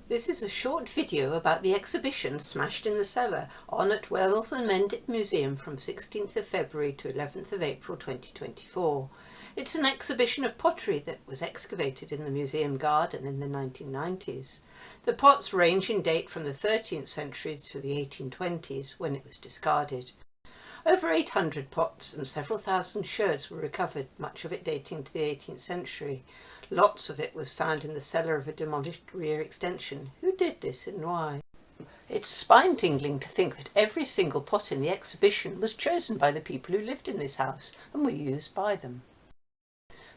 This is a short video about the exhibition Smashed in the Cellar on at Wells and Mendip Museum from 16th of February to 11th of April 2024. It's an exhibition of pottery that was excavated in the museum garden in the 1990s. The pots range in date from the 13th century to the 1820s, when it was discarded. Over 800 pots and several thousand sherds were recovered, much of it dating to the 18th century. Lots of it was found in the cellar of a demolished rear extension. Who did this and why? It's spine-tingling to think that every single pot in the exhibition was chosen by the people who lived in this house and were used by them.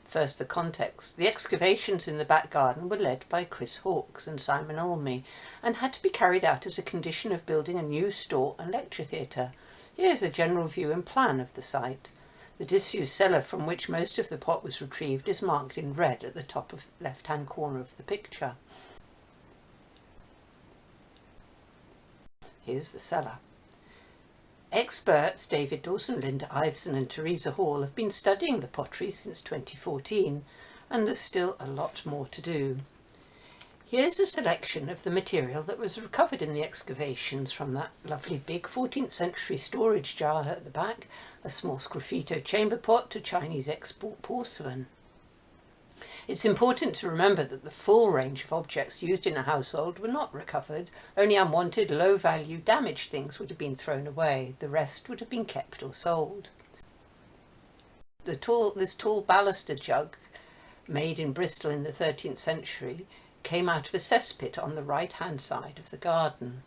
First, the context. The excavations in the back garden were led by Chris Hawkes and Simon Olney and had to be carried out as a condition of building a new store and lecture theatre. Here's a general view and plan of the site. The disused cellar from which most of the pot was retrieved is marked in red at the top of left-hand corner of the picture. Here's the cellar. Experts David Dawson, Linda Iveson and Teresa Hall have been studying the pottery since 2014, and there's still a lot more to do. Here's a selection of the material that was recovered in the excavations from that lovely big 14th century storage jar at the back, a small sgraffito chamber pot to Chinese export porcelain. It's important to remember that the full range of objects used in a household were not recovered. Only unwanted, low-value, damaged things would have been thrown away. The rest would have been kept or sold. This tall baluster jug, made in Bristol in the 13th century, came out of a cesspit on the right-hand side of the garden.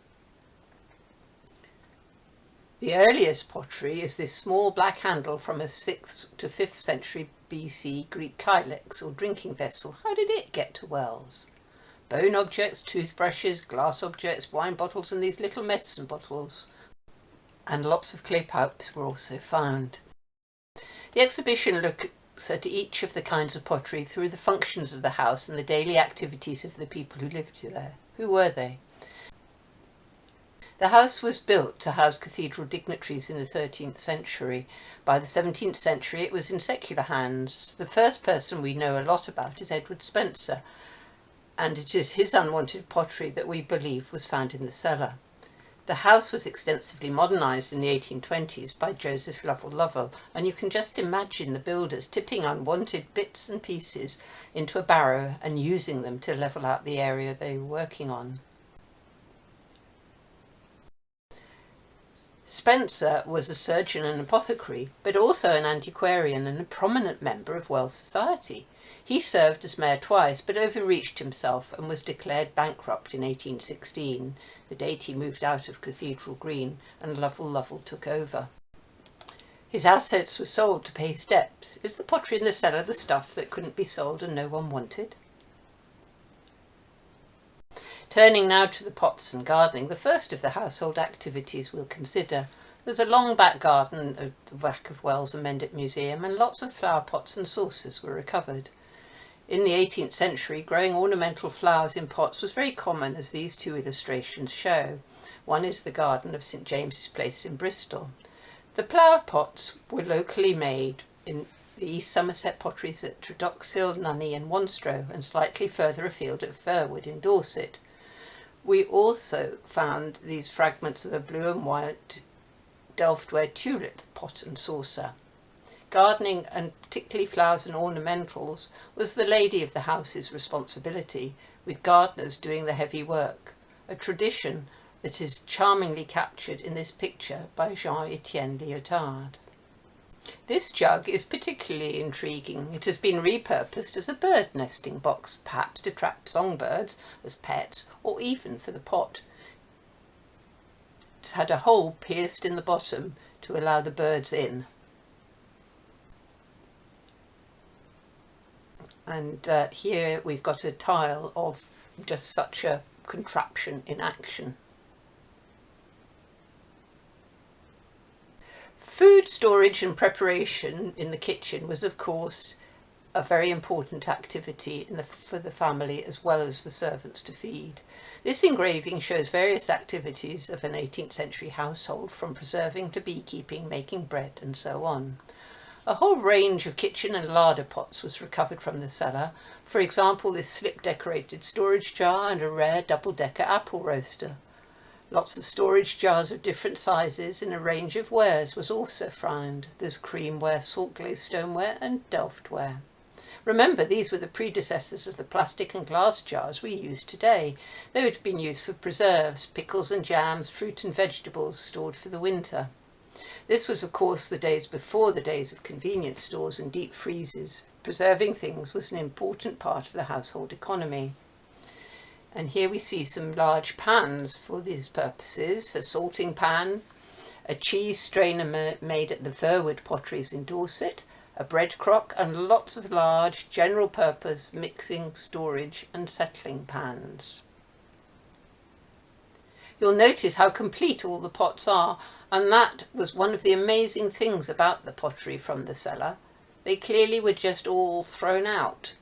The earliest pottery is this small black handle from a 6th to 5th century BC Greek kylex or drinking vessel. How did it get to Wells? Bone objects, toothbrushes, glass objects, wine bottles and these little medicine bottles. And lots of clay pipes were also found. The exhibition looks at each of the kinds of pottery through the functions of the house and the daily activities of the people who lived there. Who were they? The house was built to house cathedral dignitaries in the 13th century. By the 17th century it was in secular hands. The first person we know a lot about is Edward Spencer, and it is his unwanted pottery that we believe was found in the cellar. The house was extensively modernised in the 1820s by Joseph Lovell, and you can just imagine the builders tipping unwanted bits and pieces into a barrow and using them to level out the area they were working on. Spencer was a surgeon and apothecary, but also an antiquarian and a prominent member of Wells society. He served as mayor twice, but overreached himself and was declared bankrupt in 1816, the date he moved out of Cathedral Green, and Lovell took over. His assets were sold to pay his debts. Is the pottery in the cellar the stuff that couldn't be sold and no one wanted? Turning now to the pots and gardening, the first of the household activities we'll consider. There's a long back garden at the back of Wells and Mendip Museum, and lots of flower pots and saucers were recovered. In the 18th century, growing ornamental flowers in pots was very common, as these two illustrations show. One is the garden of St James's Place in Bristol. The flower pots were locally made in the East Somerset potteries at Tredoxhill, Nunney and Wanstrow, and slightly further afield at Firwood in Dorset. We also found these fragments of a blue and white Delftware tulip pot and saucer. Gardening, and particularly flowers and ornamentals, was the lady of the house's responsibility, with gardeners doing the heavy work, a tradition that is charmingly captured in this picture by Jean-Etienne Lyotard. This jug is particularly intriguing. It has been repurposed as a bird nesting box, perhaps to trap songbirds as pets, or even for the pot. It's had a hole pierced in the bottom to allow the birds in. And here we've got a tile of just such a contraption in action. Food storage and preparation in the kitchen was, of course, a very important activity for the family as well as the servants to feed. This engraving shows various activities of an 18th century household, from preserving to beekeeping, making bread and so on. A whole range of kitchen and larder pots was recovered from the cellar. For example, this slip-decorated storage jar and a rare double-decker apple roaster. Lots of storage jars of different sizes in a range of wares was also found. There's creamware, salt glazed stoneware and Delftware. Remember, these were the predecessors of the plastic and glass jars we use today. They would have been used for preserves, pickles and jams, fruit and vegetables stored for the winter. This was, of course, the days before the days of convenience stores and deep freezes. Preserving things was an important part of the household economy. And here we see some large pans for these purposes. A salting pan, a cheese strainer made at the Verwood potteries in Dorset, a bread crock, and lots of large general purpose mixing, storage and settling pans. You'll notice how complete all the pots are, and that was one of the amazing things about the pottery from the cellar. They clearly were just all thrown out.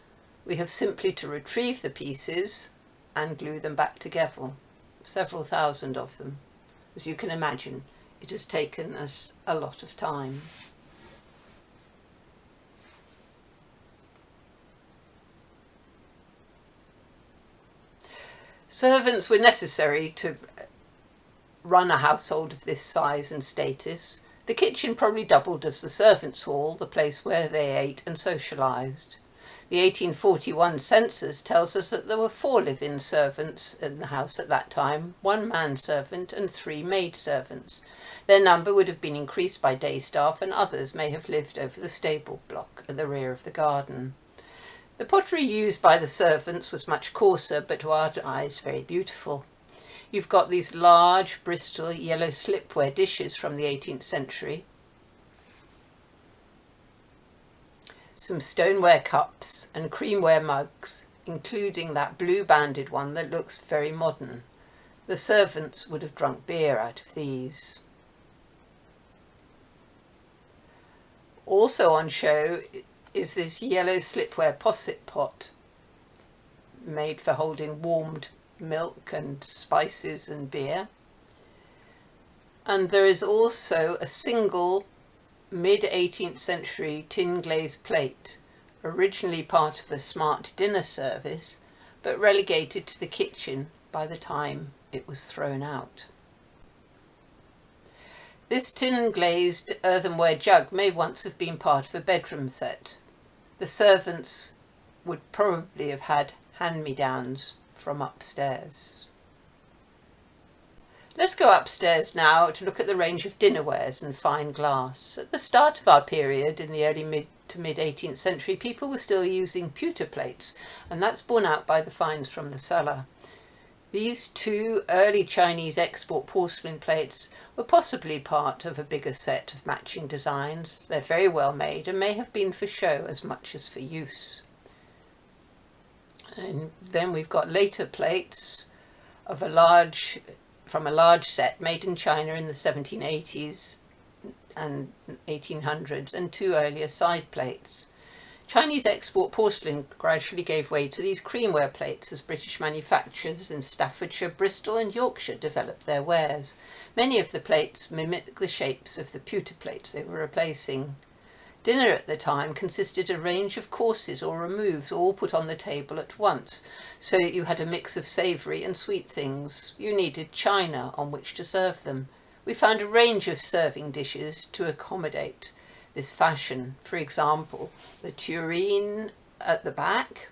We have simply to retrieve the pieces and glue them back together, several thousand of them. As you can imagine, it has taken us a lot of time. Servants were necessary to run a household of this size and status. The kitchen probably doubled as the servants' hall, the place where they ate and socialised. The 1841 census tells us that there were 4 live-in servants in the house at that time, 1 manservant and 3 maidservants. Their number would have been increased by day staff, and others may have lived over the stable block at the rear of the garden. The pottery used by the servants was much coarser, but to our eyes very beautiful. You've got these large Bristol yellow slipware dishes from the 18th century. Some stoneware cups and creamware mugs, including that blue banded one that looks very modern. The servants would have drunk beer out of these. Also on show is this yellow slipware posset pot, made for holding warmed milk and spices and beer. And there is also a single mid-18th century tin glazed plate, originally part of a smart dinner service, but relegated to the kitchen by the time it was thrown out. This tin glazed earthenware jug may once have been part of a bedroom set. The servants would probably have had hand-me-downs from upstairs. Let's go upstairs now to look at the range of dinnerwares and fine glass. At the start of our period, in the early mid to mid-18th century, people were still using pewter plates, and that's borne out by the finds from the cellar. These 2 early Chinese export porcelain plates were possibly part of a bigger set of matching designs. They're very well made and may have been for show as much as for use. And then we've got later plates of from a large set made in China in the 1780s and 1800s, and 2 earlier side plates. Chinese export porcelain gradually gave way to these creamware plates as British manufacturers in Staffordshire, Bristol and Yorkshire developed their wares. Many of the plates mimic the shapes of the pewter plates they were replacing. Dinner at the time consisted of a range of courses or removes, all put on the table at once, so you had a mix of savoury and sweet things. You needed china on which to serve them. We found a range of serving dishes to accommodate this fashion. For example, the tureen at the back,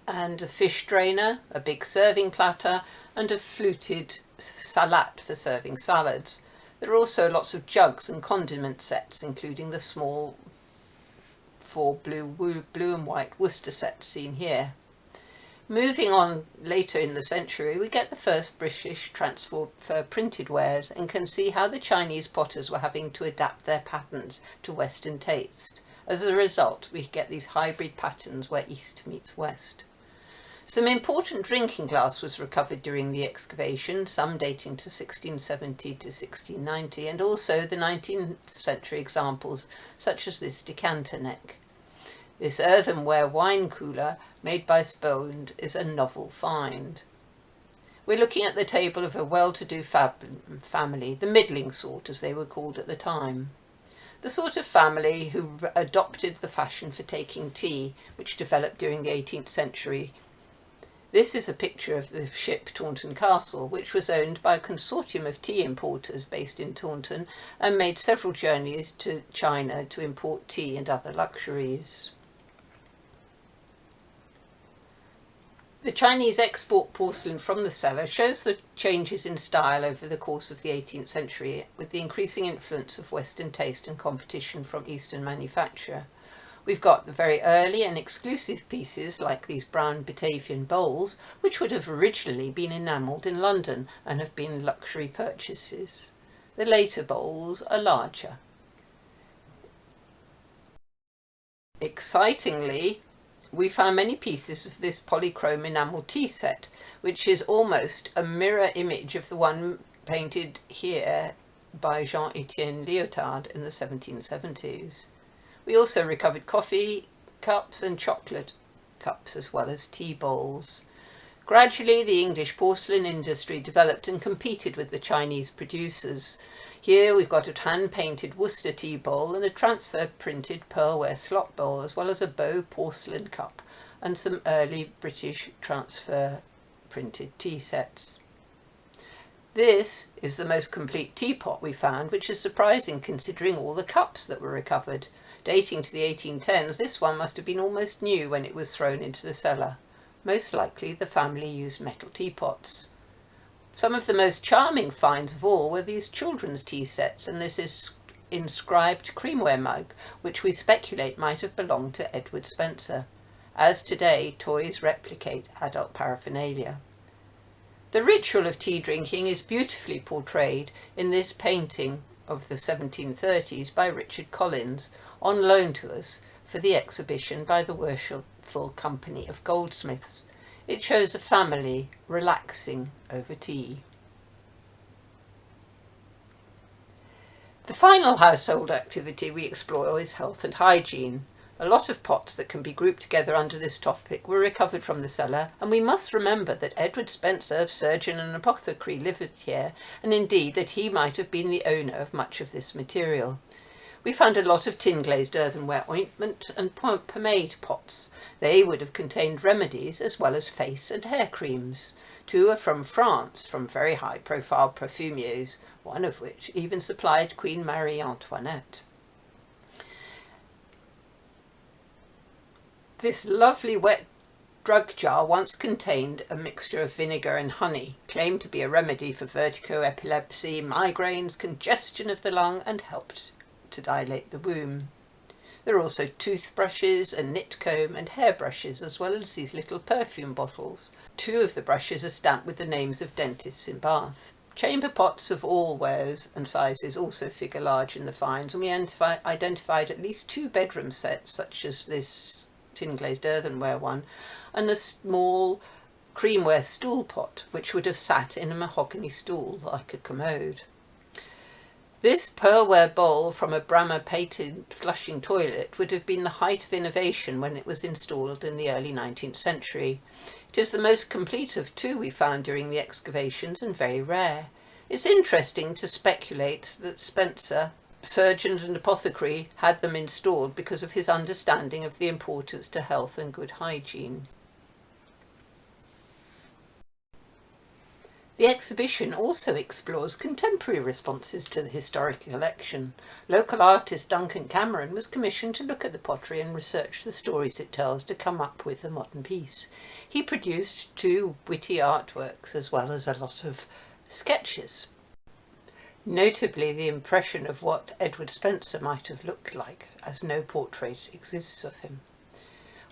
and a fish drainer, a big serving platter, and a fluted salat for serving salads. There are also lots of jugs and condiment sets, including the small 4 blue and white Worcester sets seen here. Moving on later in the century, we get the first British transfer printed wares and can see how the Chinese potters were having to adapt their patterns to Western taste. As a result, we get these hybrid patterns where East meets West. Some important drinking glass was recovered during the excavation, some dating to 1670 to 1690, and also the 19th century examples such as this decanter neck. This earthenware wine cooler made by Spode is a novel find. We're looking at the table of a well-to-do family, the middling sort as they were called at the time. the sort of family who adopted the fashion for taking tea, which developed during the 18th century. This is a picture of the ship Taunton Castle, which was owned by a consortium of tea importers based in Taunton and made several journeys to China to import tea and other luxuries. The Chinese export porcelain from the Cellar shows the changes in style over the course of the 18th century, with the increasing influence of Western taste and competition from Eastern manufacture. We've got the very early and exclusive pieces like these brown Batavian bowls, which would have originally been enamelled in London and have been luxury purchases. The later bowls are larger. Excitingly, we found many pieces of this polychrome enamel tea set, which is almost a mirror image of the one painted here by Jean-Étienne Lyotard in the 1770s. We also recovered coffee cups and chocolate cups as well as tea bowls. Gradually, the English porcelain industry developed and competed with the Chinese producers. Here we've got a hand-painted Worcester tea bowl and a transfer-printed pearlware slop bowl, as well as a Bow porcelain cup and some early British transfer-printed tea sets. This is the most complete teapot we found, which is surprising considering all the cups that were recovered. Dating to the 1810s, this one must have been almost new when it was thrown into the cellar. Most likely the family used metal teapots. Some of the most charming finds of all were these children's tea sets, and this is inscribed creamware mug, which we speculate might have belonged to Edward Spencer. As today, toys replicate adult paraphernalia. The ritual of tea drinking is beautifully portrayed in this painting of the 1730s by Richard Collins, on loan to us for the exhibition by the Worshipful Company of Goldsmiths. It shows a family relaxing over tea. The final household activity we explore is health and hygiene. A lot of pots that can be grouped together under this topic were recovered from the cellar, and we must remember that Edward Spencer, surgeon and apothecary, lived here, and indeed that he might have been the owner of much of this material. We found a lot of tin-glazed earthenware ointment and pomade pots. They would have contained remedies as well as face and hair creams. Two are from France, from very high-profile perfumiers, one of which even supplied Queen Marie Antoinette. This lovely wet drug jar once contained a mixture of vinegar and honey, claimed to be a remedy for vertigo, epilepsy, migraines, congestion of the lung, and helped to dilate the womb. There are also toothbrushes, a knit comb and hairbrushes, as well as these little perfume bottles. Two of the brushes are stamped with the names of dentists in Bath. Chamber pots of all wares and sizes also figure large in the finds, and we identified at least two bedroom sets, such as this tin-glazed earthenware one, and a small creamware stool pot, which would have sat in a mahogany stool like a commode. This pearlware bowl from a Bramah patent flushing toilet would have been the height of innovation when it was installed in the early 19th century. It is the most complete of two we found during the excavations and very rare. It's interesting to speculate that Spencer, surgeon and apothecary, had them installed because of his understanding of the importance to health and good hygiene. The exhibition also explores contemporary responses to the historic collection. Local artist Duncan Cameron was commissioned to look at the pottery and research the stories it tells to come up with a modern piece. He produced two witty artworks as well as a lot of sketches. Notably the impression of what Edward Spencer might have looked like, as no portrait exists of him.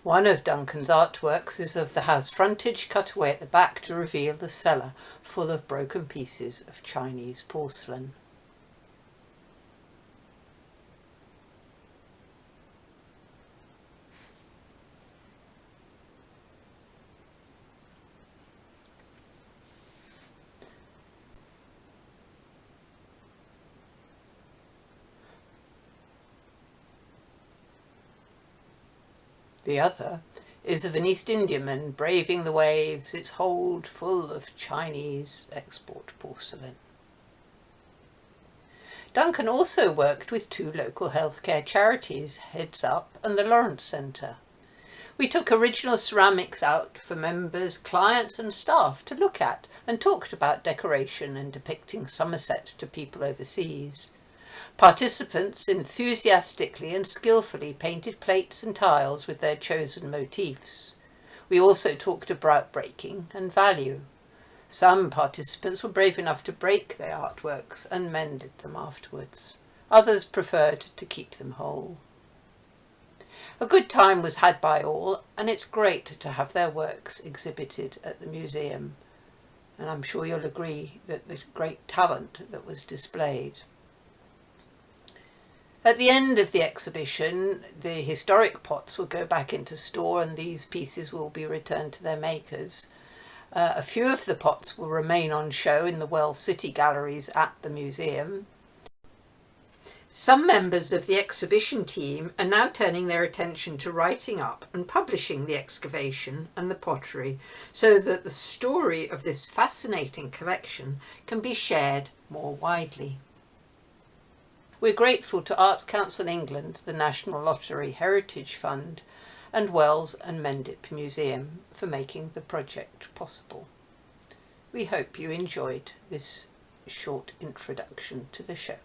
One of Duncan's artworks is of the house frontage cut away at the back to reveal the cellar full of broken pieces of Chinese porcelain. The other is of an East Indiaman braving the waves, its hold full of Chinese export porcelain. Duncan also worked with 2 local healthcare charities, Heads Up and the Lawrence Centre. We took original ceramics out for members, clients and staff to look at and talked about decoration and depicting Somerset to people overseas. Participants enthusiastically and skillfully painted plates and tiles with their chosen motifs. We also talked about breaking and value. Some participants were brave enough to break their artworks and mended them afterwards. Others preferred to keep them whole. A good time was had by all, and it's great to have their works exhibited at the museum. And I'm sure you'll agree that the great talent that was displayed. At the end of the exhibition, the historic pots will go back into store and these pieces will be returned to their makers. A few of the pots will remain on show in the Wells City galleries at the museum. Some members of the exhibition team are now turning their attention to writing up and publishing the excavation and the pottery so that the story of this fascinating collection can be shared more widely. We're grateful to Arts Council England, the National Lottery Heritage Fund, and Wells and Mendip Museum for making the project possible. We hope you enjoyed this short introduction to the show.